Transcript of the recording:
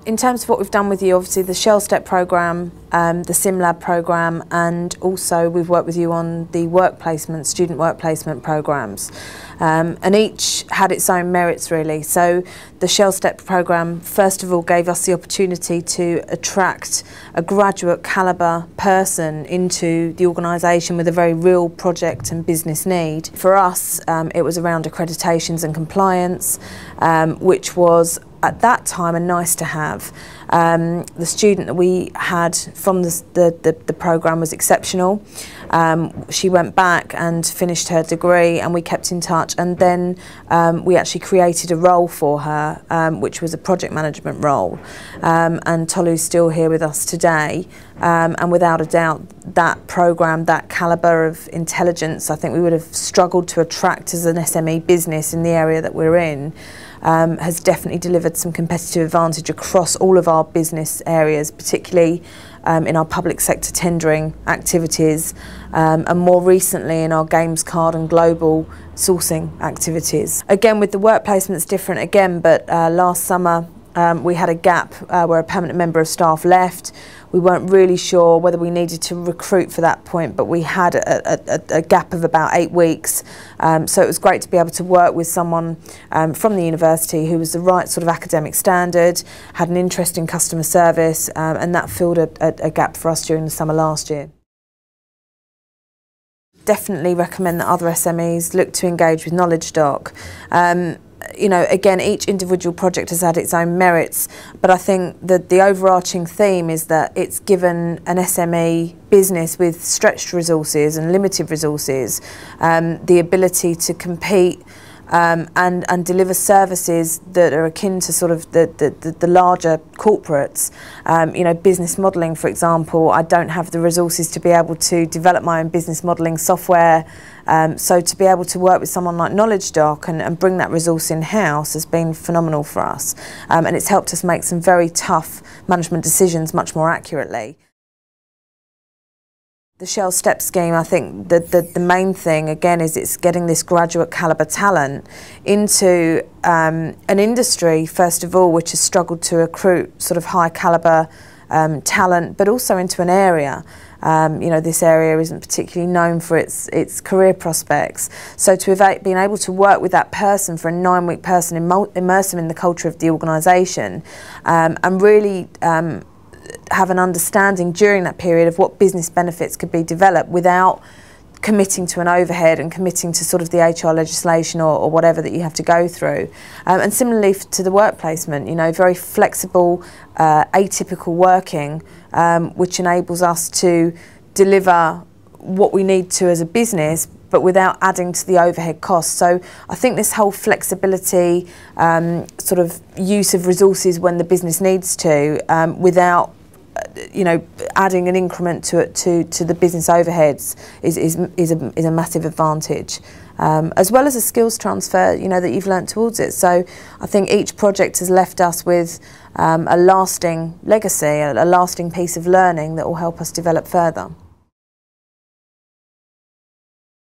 In terms of what we've done with you, obviously the Shell Step programme, the SimLab programme, and also we've worked with you on the work placement, student work placement programmes. And each had its own merits really. So the Shell Step programme first of all gave us the opportunity to attract a graduate calibre person into the organisation with a very real project and business need. For us it was around accreditations and compliance, which was at that time a nice to have. The student that we had from the programme was exceptional. She went back and finished her degree and we kept in touch, and then we actually created a role for her, which was a project management role, and Tolu's still here with us today, and without a doubt that programme, that calibre of intelligence, I think we would have struggled to attract as an SME business in the area that we're in. Has definitely delivered some competitive advantage across all of our business areas, particularly in our public sector tendering activities, and more recently in our games card and global sourcing activities. Again, with the work placement it's different again, but last summer we had a gap where a permanent member of staff left. We weren't really sure whether we needed to recruit for that point, but we had a gap of about 8 weeks. So it was great to be able to work with someone from the university who was the right sort of academic standard, had an interest in customer service, and that filled a gap for us during the summer last year. Definitely recommend that other SMEs look to engage with Knowledge Doc. You know, again, each individual project has had its own merits, but I think that the overarching theme is that it's given an SME business with stretched resources and limited resources the ability to compete and deliver services that are akin to sort of the larger corporates. You know, business modelling, for example, I don't have the resources to be able to develop my own business modelling software. So to be able to work with someone like Knowledge Doc and bring that resource in-house has been phenomenal for us. And it's helped us make some very tough management decisions much more accurately. The Shell Step scheme, I think the main thing again is it's getting this graduate calibre talent into an industry first of all which has struggled to recruit sort of high calibre talent, but also into an area. You know, this area isn't particularly known for its career prospects. So to have been able to work with that person for a 9-week person, immerse them in the culture of the organisation, and really have an understanding during that period of what business benefits could be developed without committing to an overhead and committing to sort of the HR legislation or whatever that you have to go through. And similarly to the work placement, you know, very flexible, atypical working, which enables us to deliver what we need to as a business, but without adding to the overhead costs. So I think this whole flexibility, sort of use of resources when the business needs to, without you know, adding an increment to the business overheads is a massive advantage, as well as a skills transfer, you know, that you've learnt towards it. So I think each project has left us with a lasting legacy, a lasting piece of learning that will help us develop further.